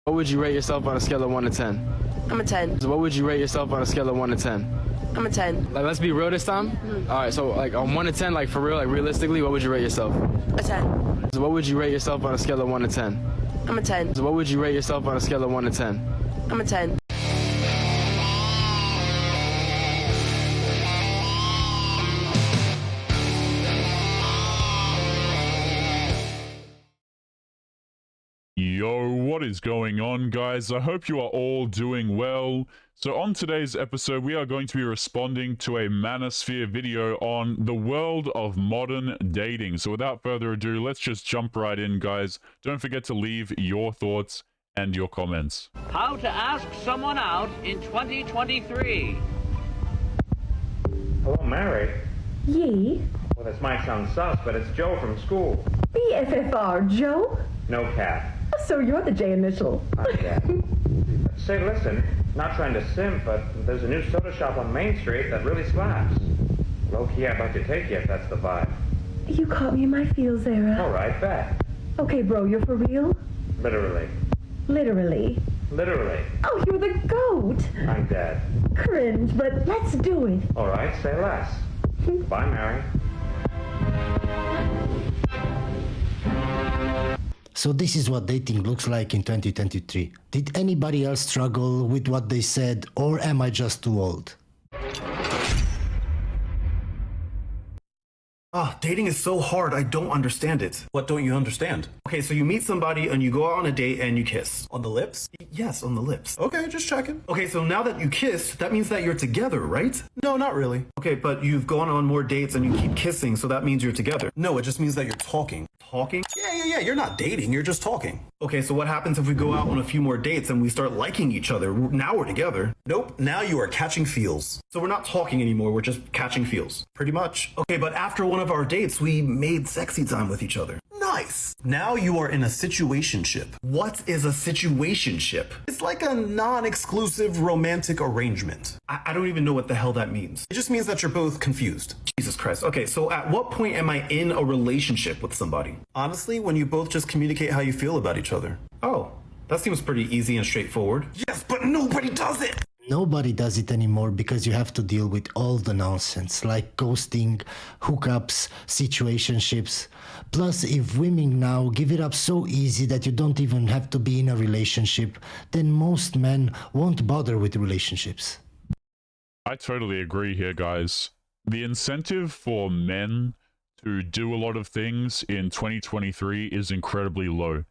What would you rate yourself on a scale of 1 to 10? I'm a 10. So what would you rate yourself on a scale of 1 to 10? I'm a 10. Like, let's be real this time. All right, so like on 1 to 10, like for real, like realistically, what would you rate yourself? A 10. So what would you rate yourself on a scale of 1 to 10? I'm a 10. So what would you rate yourself on a scale of 1 to 10? I'm a 10. Yo, what is going on, guys? I hope you are all doing well. So on today's episode, we are going to be responding to a Manosphere video on the world of modern dating. So without further ado, let's just jump right in, guys. Don't forget to leave your thoughts and your comments. How to ask someone out in 2023. Hello, Mary. Ye? Well, this might sound sus, but it's Joe from school. BFFR, Joe? No cat. So you're the J initial. I'm dead. Say, listen, not trying to simp, but there's a new soda shop on Main Street that really slaps. Low-key, I'd like to take you if that's the vibe. You caught me in my feels there. All right, bet. Okay, bro, you're for real? Literally. Literally. Literally. Oh, you're the GOAT. I'm dead. Cringe, but let's do it. All right, say less. Bye, Mary. So this is what dating looks like in 2023. Did anybody else struggle with what they said, or am I just too old? Dating is so hard, I don't understand it. What don't you understand? Okay, so you meet somebody and you go out on a date and you kiss. On the lips? Yes, on the lips. Okay, just checking. Okay, so now that you kissed, that means that you're together, right? No, not really. Okay, but you've gone on more dates and you keep kissing, so that means you're together. No, it just means that you're talking. Talking? Yeah, you're not dating, you're just talking. Okay, so what happens if we go out on a few more dates and we start liking each other? Now we're together. Nope, now you are catching feels. So we're not talking anymore, we're just catching feels. Pretty much. Okay, but after one of our dates, we made sexy time with each other. Nice. Now you are in a situationship. What is a situationship? It's like a non-exclusive romantic arrangement. I don't even know what the hell that means. It just means that you're both confused. Jesus Christ. Okay, so at what point am I in a relationship with somebody? Honestly, when you both just communicate how you feel about each other. Oh, that seems pretty easy and straightforward. Yes, but nobody does it. Nobody does it anymore because you have to deal with all the nonsense like ghosting, hookups, situationships. Plus, if women now give it up so easy that you don't even have to be in a relationship, then most men won't bother with relationships. I totally agree here, guys. The incentive for men to do a lot of things in 2023 is incredibly low.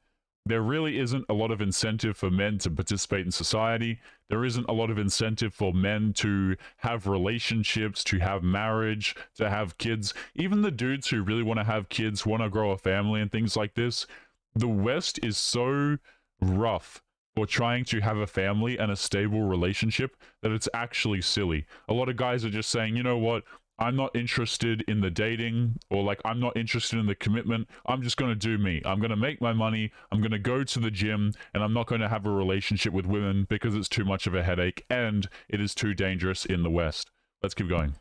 There really isn't a lot of incentive for men to participate in society. There isn't a lot of incentive for men to have relationships, to have marriage, to have kids. Even the dudes who really want to have kids, want to grow a family and things like this. The West is so rough for trying to have a family and a stable relationship that it's actually silly. A lot of guys are just saying, you know what? I'm not interested in the dating, or like, I'm not interested in the commitment. I'm just going to do me. I'm going to make my money. I'm going to go to the gym, and I'm not going to have a relationship with women because it's too much of a headache and it is too dangerous in the West. Let's keep going.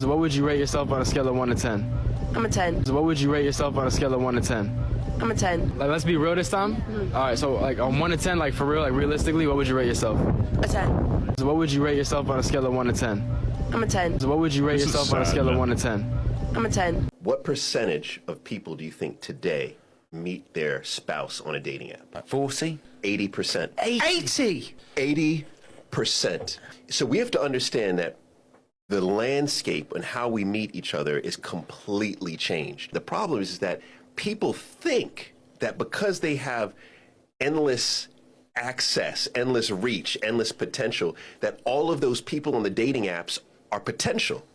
So what would you rate yourself on a scale of 1 to 10? I'm a 10. So what would you rate yourself on a scale of 1 to 10? I'm a 10. Like, let's be real this time. All right, so like on 1 to 10, like for real, like realistically, what would you rate yourself? A 10. So what would you rate yourself on a scale of 1 to 10? I'm a 10. So what would you rate This is yourself on a sad, scale of man. 1 to 10? I'm a 10. What percentage of people do you think today meet their spouse on a dating app? 40? 80%. 80! 80%. So we have to understand that the landscape and how we meet each other is completely changed. The problem is that people think that because they have endless access, endless reach, endless potential, that all of those people on the dating apps are potential,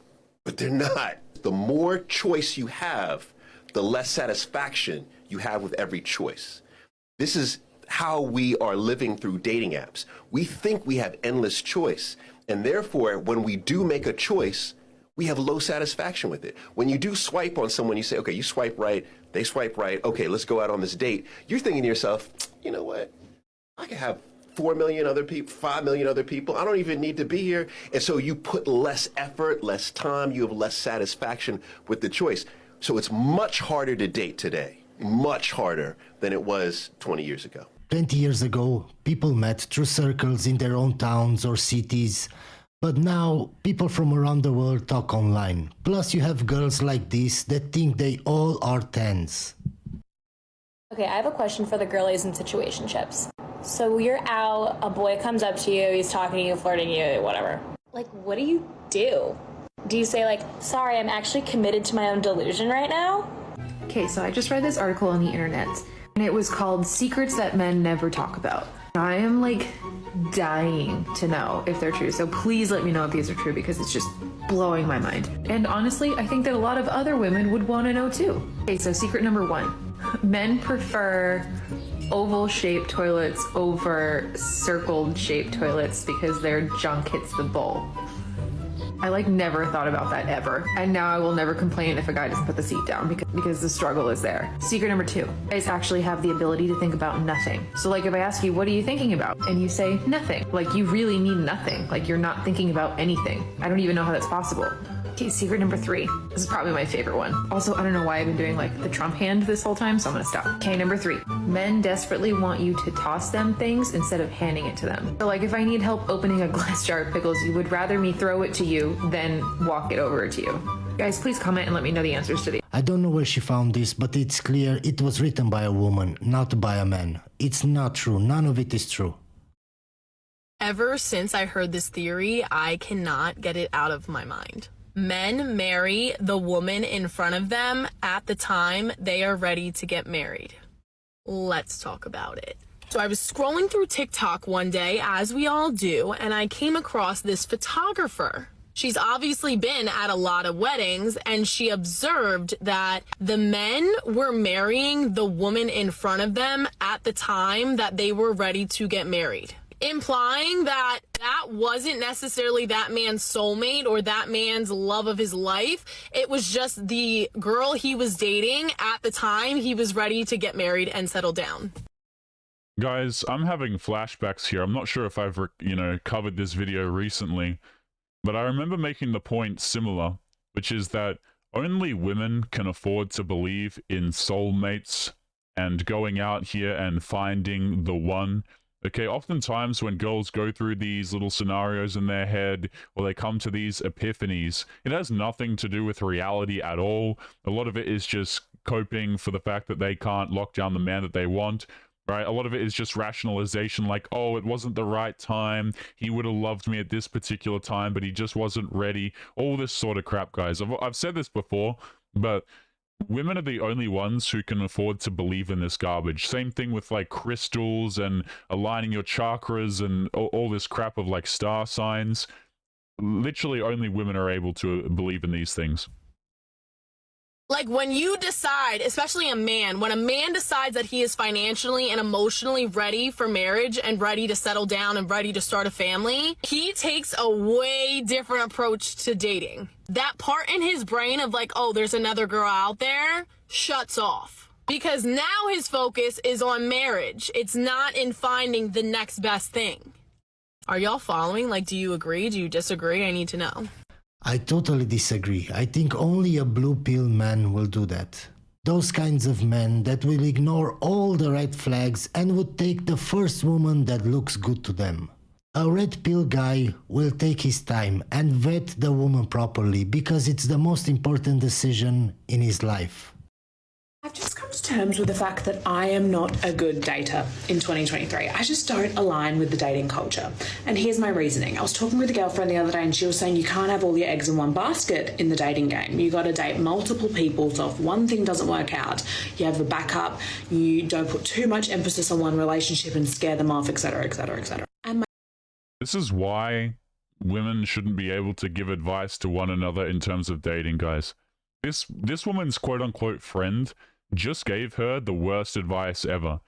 but they're not. The more choice you have, the less satisfaction you have with every choice. This is how we are living through dating apps. We think we have endless choice, and therefore, when we do make a choice, we have low satisfaction with it. When you do swipe on someone, you say, okay, you swipe right, they swipe right, okay, let's go out on this date. You're thinking to yourself, you know what? I could have 4 million other people, 5 million other people. I don't even need to be here. And so you put less effort, less time, you have less satisfaction with the choice. So it's much harder to date today, much harder than it was 20 years ago. 20 years ago, people met through circles in their own towns or cities. But now, people from around the world talk online. Plus, you have girls like this that think they all are tens. Okay, I have a question for the girlies in situationships. So you're out, a boy comes up to you, he's talking to you, flirting you, whatever. Like, what do you do? Do you say like, sorry, I'm actually committed to my own delusion right now? Okay, so I just read this article on the internet, and it was called Secrets That Men Never Talk About. I am like dying to know if they're true, so please let me know if these are true because it's just blowing my mind. And honestly, I think that a lot of other women would want to know too. Okay, so secret number 1. Men prefer oval-shaped toilets over circled-shaped toilets because their junk hits the bowl. I like never thought about that ever. And now I will never complain if a guy doesn't put the seat down because the struggle is there. Secret number 2, guys actually have the ability to think about nothing. So like if I ask you, what are you thinking about? And you say nothing, like you really mean nothing. Like you're not thinking about anything. I don't even know how that's possible. Okay, secret number 3. This is probably my favorite one. Also, I don't know why I've been doing like the Trump hand this whole time, so I'm gonna stop. Okay, number 3. Men desperately want you to toss them things instead of handing it to them. So like if I need help opening a glass jar of pickles, you would rather me throw it to you than walk it over to you. Guys, please comment and let me know the answers to these. I don't know where she found this, but it's clear it was written by a woman, not by a man. It's not true. None of it is true. Ever since I heard this theory, I cannot get it out of my mind. Men marry the woman in front of them at the time they are ready to get married. Let's talk about it. So I was scrolling through TikTok one day, as we all do, and I came across this photographer. She's obviously been at a lot of weddings, and she observed that the men were marrying the woman in front of them at the time that they were ready to get married, implying that that wasn't necessarily that man's soulmate or that man's love of his life. It was just the girl he was dating at the time he was ready to get married and settle down. Guys, I'm having flashbacks here. I'm not sure if I've, covered this video recently, but I remember making the point similar, which is that only women can afford to believe in soulmates and going out here and finding the one. Okay, oftentimes when girls go through these little scenarios in their head, or they come to these epiphanies, it has nothing to do with reality at all. A lot of it is just coping for the fact that they can't lock down the man that they want, right? A lot of it is just rationalization, like, oh, it wasn't the right time. He would have loved me at this particular time, but he just wasn't ready. All this sort of crap, guys. I've said this before, but women are the only ones who can afford to believe in this garbage. Same thing with like crystals and aligning your chakras and all this crap of like star signs. Literally only women are able to believe in these things. Like when you decide, especially a man, when a man decides that he is financially and emotionally ready for marriage and ready to settle down and ready to start a family, he takes a way different approach to dating. That part in his brain of like, oh, there's another girl out there, shuts off. Because now his focus is on marriage. It's not in finding the next best thing. Are y'all following? Like, do you agree? Do you disagree? I need to know. I totally disagree. I think only a blue pill man will do that. Those kinds of men that will ignore all the red flags and would take the first woman that looks good to them. A red pill guy will take his time and vet the woman properly because it's the most important decision in his life. I've just come to terms with the fact that I am not a good dater in 2023. I just don't align with the dating culture. And here's my reasoning. I was talking with a girlfriend the other day and she was saying you can't have all your eggs in one basket in the dating game. You got to date multiple people, so if one thing doesn't work out, you have a backup, you don't put too much emphasis on one relationship and scare them off, etc., etc., etc. This is why women shouldn't be able to give advice to one another in terms of dating, guys. This woman's quote-unquote friend just gave her the worst advice ever.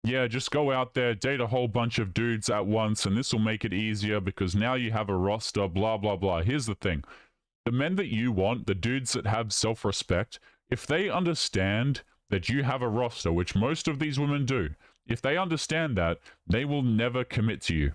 Yeah, just go out there, date a whole bunch of dudes at once, and this will make it easier because now you have a roster, blah, blah, blah. Here's the thing. The men that you want, the dudes that have self-respect, if they understand that you have a roster, which most of these women do, if they understand that, they will never commit to you.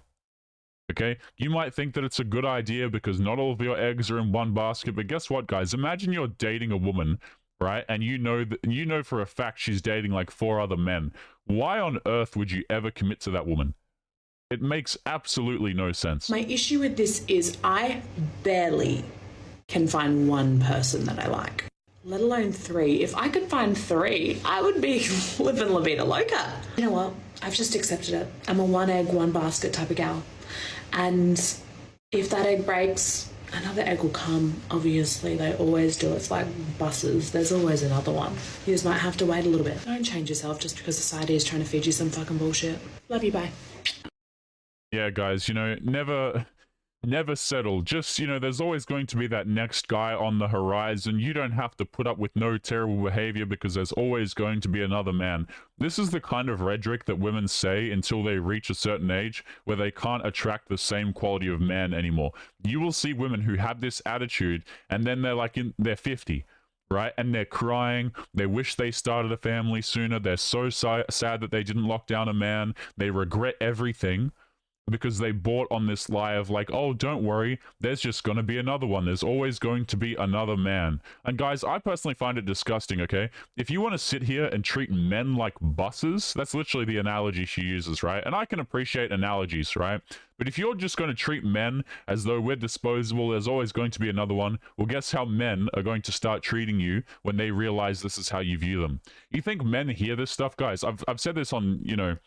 Okay? You might think that it's a good idea because not all of your eggs are in one basket, but guess what, guys? Imagine you're dating a woman, right? And you know for a fact she's dating like 4 other men. Why on earth would you ever commit to that woman? It makes absolutely no sense. My issue with this is I barely can find one person that I like, let alone 3. If I could find 3, I would be living La Vida Loca. You know what? I've just accepted it. I'm a one egg, one basket type of gal. And if that egg breaks, another egg will come. Obviously, they always do. It's like buses. There's always another one. You just might have to wait a little bit. Don't change yourself just because society is trying to feed you some fucking bullshit. Love you, bye. Yeah, guys, you know, never settle. Just, you know, there's always going to be that next guy on the horizon. You don't have to put up with no terrible behavior because there's always going to be another man. This is the kind of rhetoric that women say until they reach a certain age where they can't attract the same quality of man anymore. You will see women who have this attitude and then they're like they're 50. Right? And they're crying. They wish they started a family sooner. They're so sad that they didn't lock down a man. They regret everything because they bought on this lie of like, oh, don't worry, there's just going to be another one. There's always going to be another man. And guys, I personally find it disgusting, okay? If you want to sit here and treat men like buses, that's literally the analogy she uses, right? And I can appreciate analogies, right? But if you're just going to treat men as though we're disposable, there's always going to be another one, well, guess how men are going to start treating you when they realize this is how you view them. You think men hear this stuff? Guys, I've said this on, you know,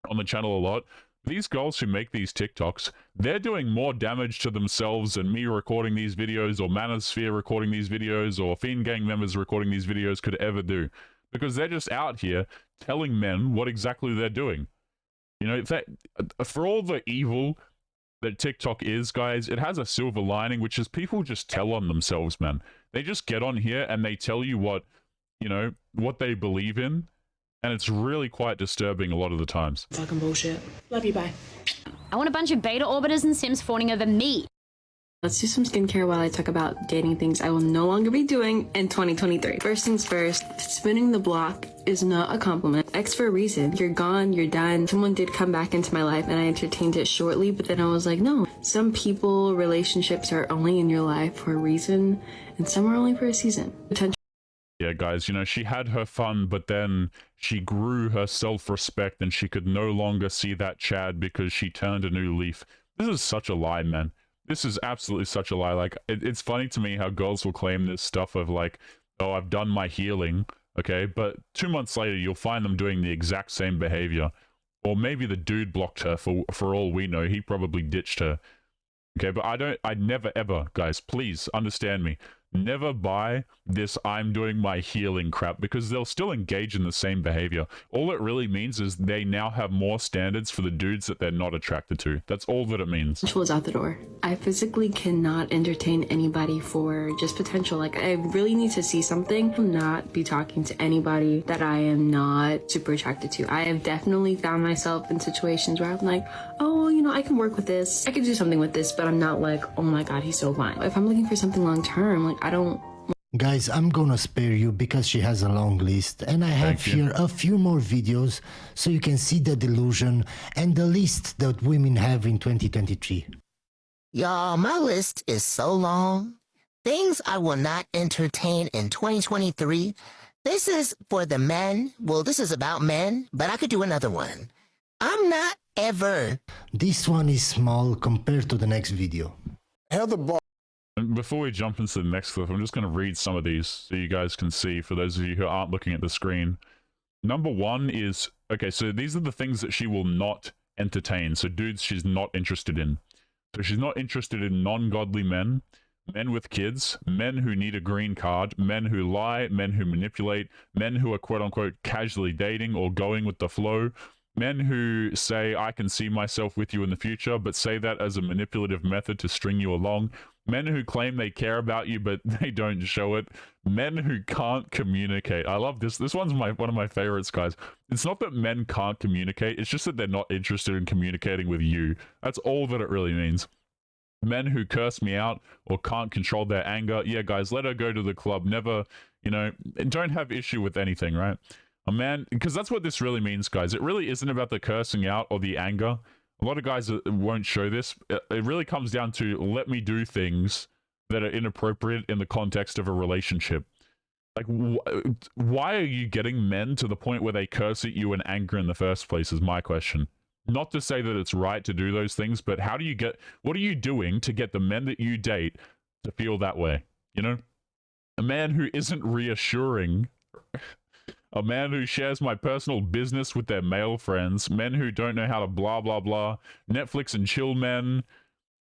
on the channel a lot. These girls who make these TikToks, they're doing more damage to themselves than me recording these videos or Manosphere recording these videos or Fiend Gang members recording these videos could ever do. Because they're just out here telling men what exactly they're doing. You know, for all the evil that TikTok is, guys, it has a silver lining, which is people just tell on themselves, man. They just get on here and they tell you what, you know, what they believe in. And it's really quite disturbing a lot of the times. Fucking bullshit. Love you, bye. I want a bunch of beta orbiters and Sims fawning over me. Let's do some skincare while I talk about dating things I will no longer be doing in 2023. First things first, spinning the block is not a compliment. X for a reason. You're gone, you're done. Someone did come back into my life and I entertained it shortly, but then I was like, no. Some people, relationships are only in your life for a reason, and some are only for a season. Yeah, guys, you know, she had her fun, but then she grew her self-respect and she could no longer see that Chad because she turned a new leaf. This is such a lie, man. This is absolutely such a lie. Like, it's funny to me how girls will claim this stuff of like, oh, I've done my healing, okay? But 2 months later, you'll find them doing the exact same behavior. Or maybe the dude blocked her for all we know. He probably ditched her. Okay, but I never ever, guys, please understand me. Never buy this I'm doing my healing crap because they'll still engage in the same behavior. All it really means is they now have more standards for the dudes that they're not attracted to. That's all that it means. Potential is out the door. I physically cannot entertain anybody for just potential. Like, I really need to see something. I will not be talking to anybody that I am not super attracted to. I have definitely found myself in situations where I'm like, oh, you know, I can work with this. I can do something with this, but I'm not like, oh my God, he's so fine. If I'm looking for something long term, like, I don't... Guys, I'm gonna spare you because she has a long list and I have here a few more videos so you can see the delusion and the list that women have in 2023. Y'all, my list is so long. Things I will not entertain in 2023. This is for the men. Well, this is about men, but I could do another one. I'm not ever. This one is small compared to the next video. Before we jump into the next clip, I'm just going to read some of these so you guys can see for those of you who aren't looking at the screen. Number one is, okay, so these are the things that she will not entertain. So dudes she's not interested in. So she's not interested in non-godly men, men with kids, men who need a green card, men who lie, men who manipulate, men who are quote-unquote casually dating or going with the flow, men who say, I can see myself with you in the future, but say that as a manipulative method to string you along. Men who claim they care about you, but they don't show it. Men who can't communicate. I love this. This one's one of my favorites, guys. It's not that men can't communicate. It's just that they're not interested in communicating with you. That's all that it really means. Men who curse me out or can't control their anger. Yeah, guys, let her go to the club. Never, you know, don't have issue with anything, right? A man, because that's what this really means, guys. It really isn't about the cursing out or the anger. A lot of guys won't show this. It really comes down to let me do things that are inappropriate in the context of a relationship. Like, why are you getting men to the point where they curse at you in anger in the first place is my question. Not to say that it's right to do those things, but how do you get, what are you doing to get the men that you date to feel that way? You know? A man who isn't reassuring, a man who shares my personal business with their male friends, men who don't know how to blah, blah, blah, Netflix and chill men,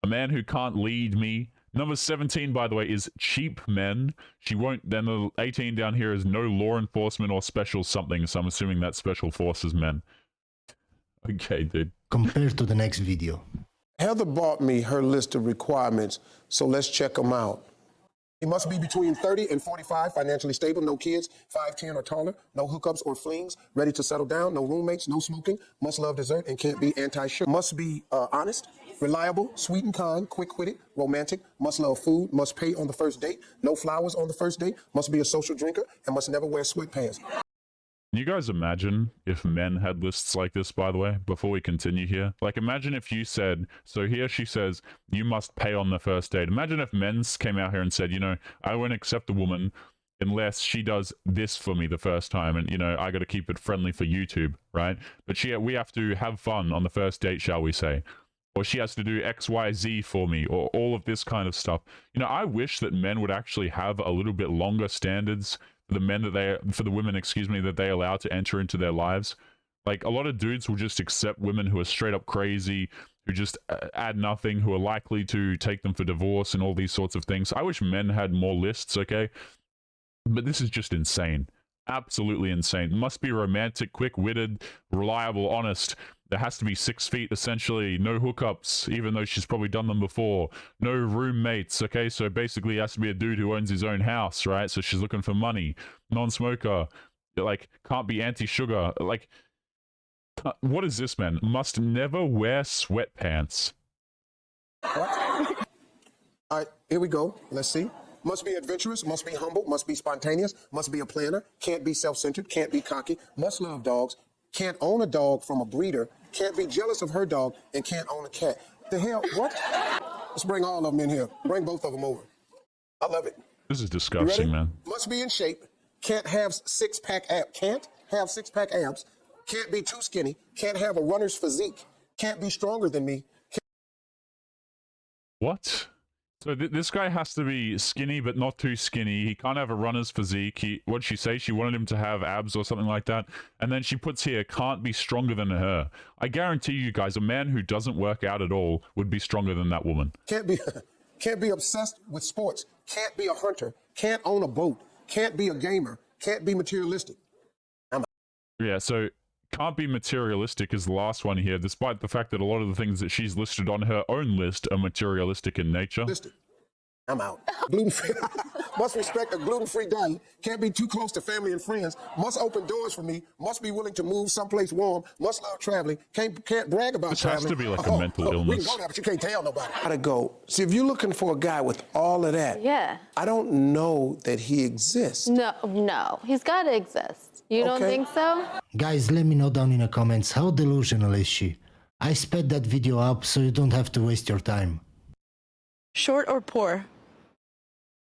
a man who can't lead me. Number 17, by the way, is cheap men. She won't, then the 18 down here is no law enforcement or special something, so I'm assuming that's special forces men. Okay, dude. Compared to the next video. Heather bought me her list of requirements, so let's check them out. He must be between 30 and 45, financially stable, no kids, 5'10" or taller, no hookups or flings, ready to settle down, no roommates, no smoking, must love dessert and can't be anti-sugar. Must be honest, reliable, sweet and kind, quick-witted, romantic, must love food, must pay on the first date, no flowers on the first date, must be a social drinker, and must never wear sweatpants. Can you guys imagine if men had lists like this, by the way, before we continue here? Like, imagine if you said, so here she says, you must pay on the first date. Imagine if men came out here and said, you know, I won't accept a woman unless she does this for me the first time. And, you know, I got to keep it friendly for YouTube, right? But we have to have fun on the first date, shall we say? Or she has to do X, Y, Z for me, or all of this kind of stuff. You know, I wish that men would actually have a little bit longer standards for the men that for the women, excuse me, that they allow to enter into their lives. Like, a lot of dudes will just accept women who are straight up crazy, who just add nothing, who are likely to take them for divorce and all these sorts of things. I wish men had more lists, okay? But this is just insane. Absolutely insane. Must be romantic, quick-witted, reliable, honest. There has to be 6 feet, essentially. No hookups, even though she's probably done them before. No roommates, okay? So basically, it has to be a dude who owns his own house, right? So she's looking for money. Non-smoker. Like, can't be anti-sugar. Like, what is this, man? Must never wear sweatpants. All right, here we go. Let's see. Must be adventurous, must be humble, must be spontaneous, must be a planner, can't be self-centered, can't be cocky, must love dogs, can't own a dog from a breeder, can't be jealous of her dog, and can't own a cat. The hell, what? Let's bring all of them in here. Bring both of them over. I love it. This is disgusting, man. Must be in shape, can't have six-pack abs, can't be too skinny, can't have a runner's physique, can't be stronger than me. What? So this guy has to be skinny, but not too skinny. He can't have a runner's physique. What'd she say? She wanted him to have abs or something like that. And then she puts here, can't be stronger than her. I guarantee you guys, a man who doesn't work out at all would be stronger than that woman. Can't be obsessed with sports, can't be a hunter, can't own a boat, can't be a gamer, can't be materialistic. Yeah, so can't be materialistic is the last one here, despite the fact that a lot of the things that she's listed on her own list are materialistic in nature. I'm out. Gluten-free. Must respect a gluten-free diet. Can't be too close to family and friends. Must open doors for me. Must be willing to move someplace warm. Must love traveling. Can't brag about this traveling. Has to be like a mental illness. We can go there, but you can't tell nobody. Gotta go. See, if you're looking for a guy with all of that, yeah, I don't know that he exists. No, he's got to exist. You don't think so? Guys, let me know down in the comments how delusional is she. I sped that video up so you don't have to waste your time. Short or poor?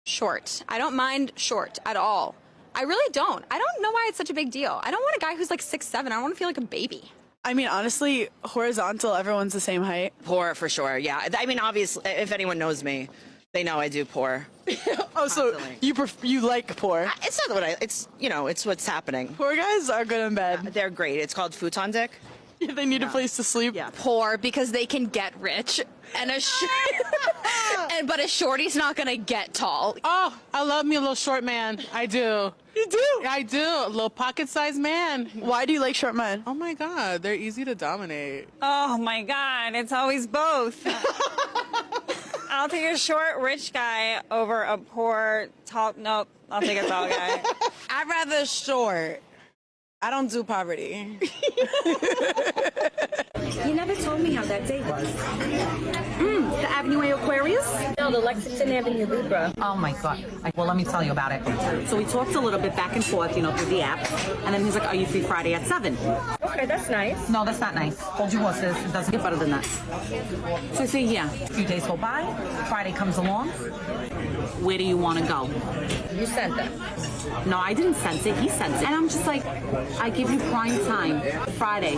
Short. I don't mind short at all. I really don't. I don't know why it's such a big deal. I don't want a guy who's like 6'7". I don't want to feel like a baby. I mean, honestly, horizontal, everyone's the same height. Poor for sure, yeah. I mean, obviously, if anyone knows me, they know I do poor. Oh, so you like poor? It's not what it's, you know, it's what's happening. Poor guys are good in bed. They're great. It's called futon dick. Yeah, they need a place to sleep. Yeah. Poor because they can get rich, and but a shorty's not gonna get tall. Oh, I love me a little short man. I do. You do? I do. A little pocket-sized man. Why do you like short men? Oh my God, they're easy to dominate. Oh my God, it's always both. I'll take a short, rich guy over a poor, tall. Nope, I'll take a tall guy. I'd rather short. I don't do poverty. You never told me how that date was. The Avenue A Aquarius? No, the Lexington Avenue Libra. Oh my God. Well, let me tell you about it. So we talked a little bit back and forth, you know, through the app. And then he's like, are you free Friday at 7? Okay, that's nice. No, that's not nice. Hold your horses. It doesn't get better than that. So see here, a few days go by. Friday comes along. Where do you want to go? You sent them. No, I didn't sense it. He sensed it. And I'm just like, I give you prime time, Friday,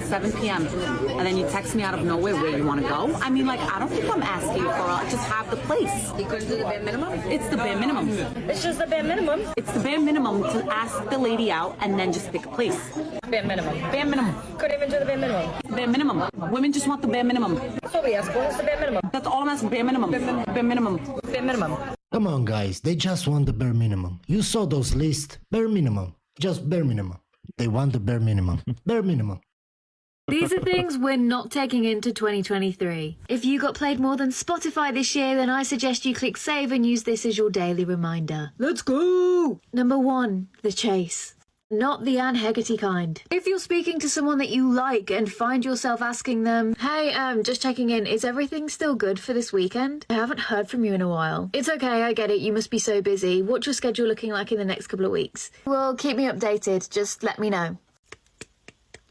7 p.m. And then you text me out of nowhere where you want to go. I mean, like, I don't think I'm asking you for just have the place. You couldn't do the bare minimum? It's the bare minimum. It's just the bare minimum. It's the bare minimum to ask the lady out and then just pick a place. Bare minimum. Bare minimum. Couldn't even do the bare minimum. Bare minimum. Women just want the bare minimum. That's what we ask for. What's the bare minimum? That's all I'm asking. Bare minimum. Bare minimum. Bare minimum. Come on, guys. They just want the bare minimum. You saw those lists. Bare minimum. Just bare minimum. They want the bare minimum. Bare minimum. These are things we're not taking into 2023. If you got played more than Spotify this year, then I suggest you click save and use this as your daily reminder. Let's go! Number 1, the chase. Not the Anne Hegarty kind. If you're speaking to someone that you like and find yourself asking them, hey, just checking in, is everything still good for this weekend? I haven't heard from you in a while. It's okay, I get it, you must be so busy. What's your schedule looking like in the next couple of weeks? Well, keep me updated, just let me know.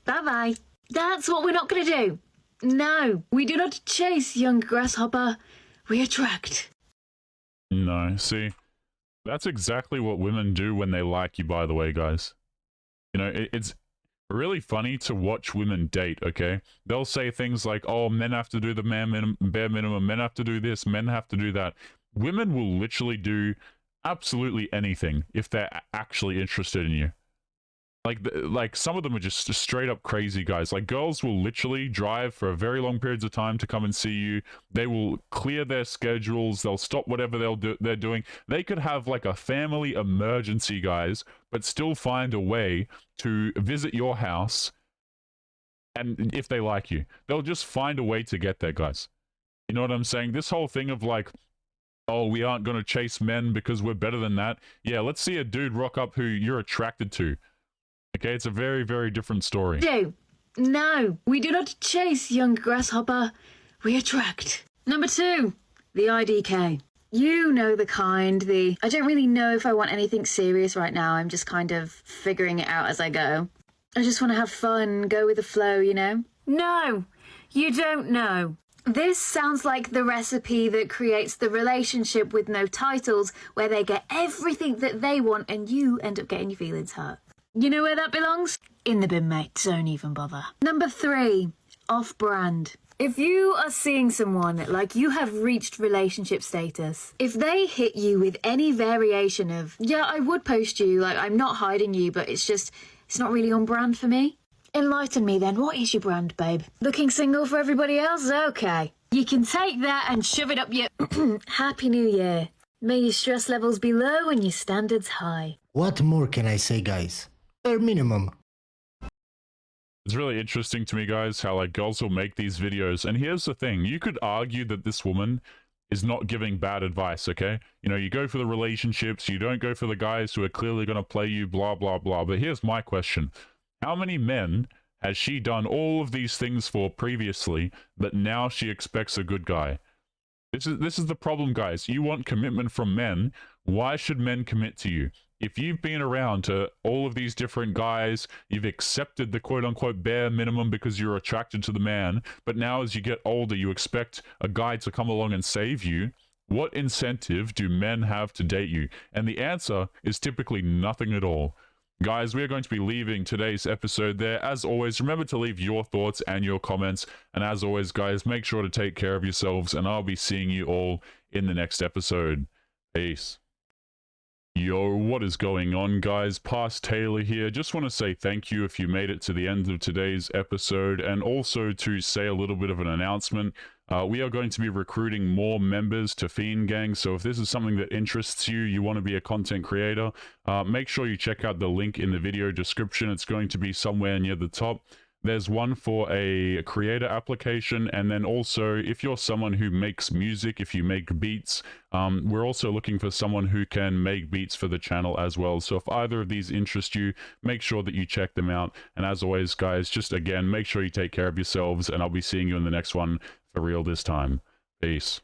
Bye-bye. That's what we're not going to do. No, we do not chase, young grasshopper. We attract. No, see, that's exactly what women do when they like you, by the way, guys. You know, it's really funny to watch women date, okay? They'll say things like, oh, men have to do the bare minimum, men have to do this, men have to do that. Women will literally do absolutely anything if they're actually interested in you. Like some of them are just straight up crazy guys. Like girls will literally drive for a very long periods of time to come and see you. They will clear their schedules. They'll stop whatever they're doing. They could have like a family emergency, guys, but still find a way to visit your house. And if they like you, they'll just find a way to get there, guys. You know what I'm saying? This whole thing of like, oh, we aren't going to chase men because we're better than that. Yeah, let's see a dude rock up who you're attracted to. Okay, it's a very, very different story. No, we do not chase, young grasshopper. We attract. Number 2, the IDK. You know the kind, I don't really know if I want anything serious right now. I'm just kind of figuring it out as I go. I just want to have fun, go with the flow, you know? No, you don't know. This sounds like the recipe that creates the relationship with no titles, where they get everything that they want and you end up getting your feelings hurt. You know where that belongs? In the bin, mate. Don't even bother. Number 3, off-brand. If you are seeing someone like you have reached relationship status, if they hit you with any variation of, yeah, I would post you, like I'm not hiding you, but it's not really on brand for me. Enlighten me then. What is your brand, babe? Looking single for everybody else? Okay. You can take that and shove it up your Happy New Year. May your stress levels be low and your standards high. What more can I say, guys? Bare minimum. It's really interesting to me, guys, how like girls will make these videos. And here's the thing. You could argue that this woman is not giving bad advice, okay? You know, you go for the relationships, you don't go for the guys who are clearly going to play you, blah, blah, blah. But here's my question. How many men has she done all of these things for previously that now she expects a good guy? This is the problem, guys. You want commitment from men. Why should men commit to you? If you've been around to all of these different guys, you've accepted the quote-unquote bare minimum because you're attracted to the man, but now as you get older, you expect a guy to come along and save you, what incentive do men have to date you? And the answer is typically nothing at all. Guys, we are going to be leaving today's episode there. As always, remember to leave your thoughts and your comments. And as always, guys, make sure to take care of yourselves, and I'll be seeing you all in the next episode. Peace. Yo, what is going on, guys? Past Taylor here. Just want to say thank you if you made it to the end of today's episode, and also to say a little bit of an announcement. We are going to be recruiting more members to Fiend Gang, so if this is something that interests you, you want to be a content creator, make sure you check out the link in the video description. It's going to be somewhere near the top. There's one for a creator application, and then also if you're someone who makes music, if you make beats, we're also looking for someone who can make beats for the channel as well. So if either of these interest you, make sure that you check them out. And as always, guys, just again, make sure you take care of yourselves, and I'll be seeing you in the next one for real this time. Peace.